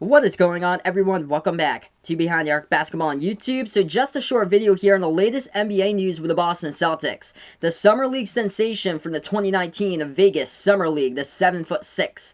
What is going on, everyone? Welcome back to Behind the Arc Basketball on YouTube. So just a short video here on the latest NBA news with the Boston Celtics. The Summer League sensation from the 2019 Vegas Summer League, the 7'6"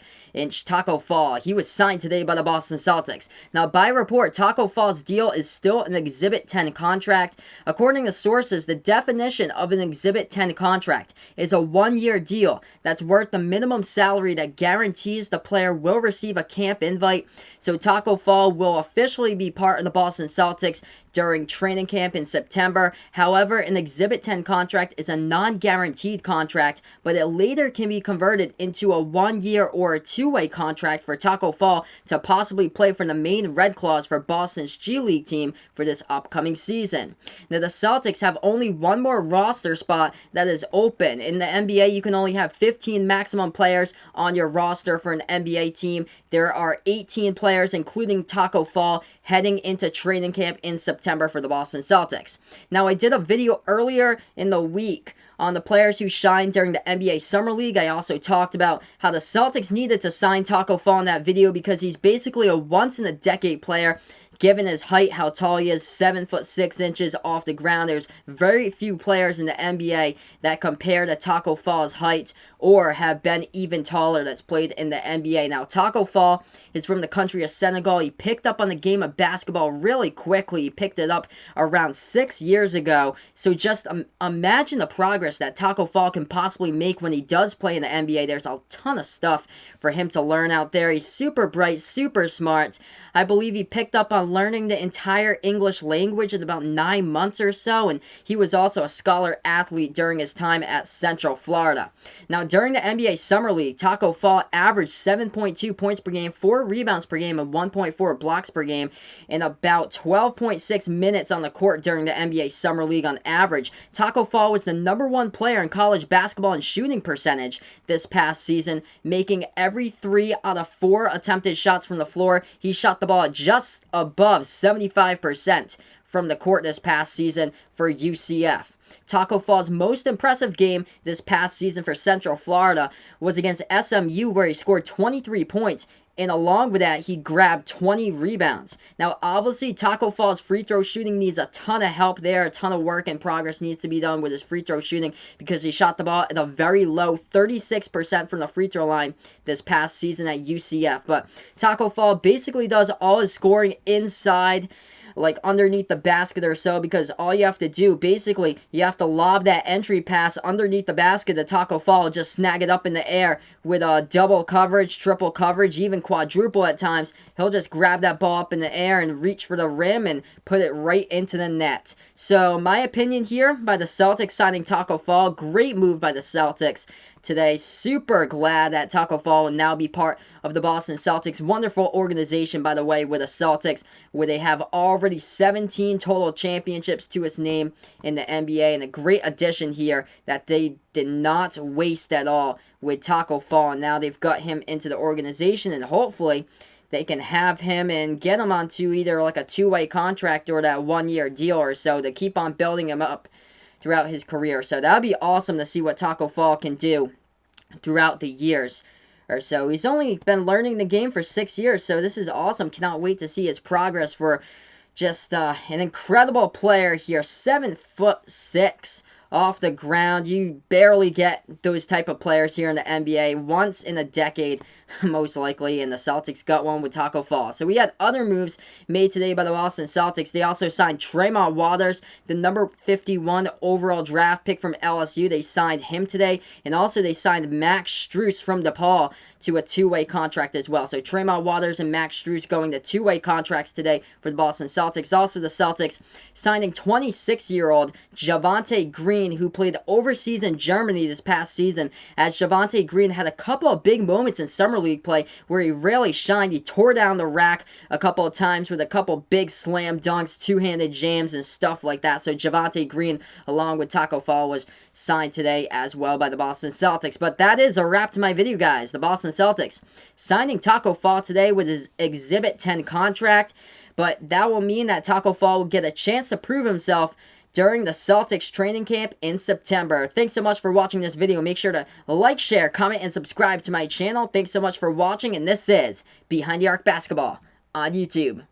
Tacko Fall. He was signed today by the Boston Celtics. Now, by report, Tacko Fall's deal is still an Exhibit 10 contract. According to sources, the definition of an Exhibit 10 contract is a one-year deal that's worth the minimum salary that guarantees the player will receive a camp invite. So Tacko Fall will officially be part of the Boston Celtics during training camp in September. However, an Exhibit 10 contract is a non-guaranteed contract, but it later can be converted into a one-year or a two-way contract for Tacko Fall to possibly play for the Maine Red Claws for Boston's G League team for this upcoming season. Now, the Celtics have only one more roster spot that is open. In the NBA, you can only have 15 maximum players on your roster for an NBA team. There are 18 players, including Tacko Fall, heading into training camp in September for the Boston Celtics. Now, I did a video earlier in the week on the players who shined during the NBA Summer League. I also talked about how the Celtics needed to sign Tacko Fall in that video because he's basically a once-in-a-decade player. Given his height, how tall he is, 7'6" off the ground, there's very few players in the NBA that compare to Tacko Fall's height or have been even taller that's played in the NBA. Now, Tacko Fall is from the country of Senegal. He picked up on the game of basketball really quickly. He picked it up around 6 years ago. So just imagine the progress that Tacko Fall can possibly make when he does play in the NBA. There's a ton of stuff for him to learn out there. He's super bright, super smart. I believe he picked up on learning the entire English language in about 9 months or so, and he was also a scholar athlete during his time at Central Florida. Now, during the NBA Summer League, Tacko Fall averaged 7.2 points per game, 4 rebounds per game, and 1.4 blocks per game in about 12.6 minutes on the court during the NBA Summer League on average. Tacko Fall was the #1 player in college basketball in shooting percentage this past season, making every 3 out of 4 attempted shots from the floor. He shot the ball just above 75% from the court this past season for UCF. Tacko Fall's most impressive game this past season for Central Florida was against SMU, where he scored 23 points, and along with that, he grabbed 20 rebounds. Now, obviously, Tacko Fall's free throw shooting needs a ton of help there. A ton of work and progress needs to be done with his free throw shooting because he shot the ball at a very low 36% from the free throw line this past season at UCF. But Tacko Fall basically does all his scoring inside, like underneath the basket or so, because all you have to do, basically, you have to lob that entry pass underneath the basket to Tacko Fall, just snag it up in the air with a double coverage, triple coverage, even quadruple at times. He'll just grab that ball up in the air and reach for the rim and put it right into the net. So, my opinion here by the Celtics signing Tacko Fall, great move by the Celtics today. Super glad that Tacko Fall will now be part of the Boston Celtics. Wonderful organization, by the way, with the Celtics, where they have already 17 total championships to its name in the NBA, and a great addition here that they did not waste at all with Tacko Fall. And now they've got him into the organization, and hopefully they can have him and get him onto either like a two-way contract or that one-year deal or so to keep on building him up throughout his career. So that would be awesome to see what Tacko Fall can do throughout the years or so. He's only been learning the game for 6 years, so this is awesome. Cannot wait to see his progress for just an incredible player here. 7'6" off the ground. You barely get those type of players here in the NBA. Once in a decade, most likely, and the Celtics got one with Tacko Fall. So we had other moves made today by the Boston Celtics. They also signed Tremont Waters, the number 51 overall draft pick from LSU. They signed him today, and also they signed Max Strus from DePaul to a two-way contract as well. So Tremont Waters and Max Strus going to two-way contracts today for the Boston Celtics. Also, the Celtics signing 26-year-old Javonte Green, who played overseas in Germany this past season, as Javonte Green had a couple of big moments in Summer League play where he really shined. He tore down the rack a couple of times with a couple big slam dunks, two-handed jams, and stuff like that. So Javonte Green, along with Tacko Fall, was signed today as well by the Boston Celtics. But that is a wrap to my video, guys. The Boston Celtics signing Tacko Fall today with his Exhibit 10 contract, but that will mean that Tacko Fall will get a chance to prove himself during the Celtics training camp in September. Thanks so much for watching this video. Make sure to like, share, comment, and subscribe to my channel. Thanks so much for watching, and this is Behind the Arc Basketball on YouTube.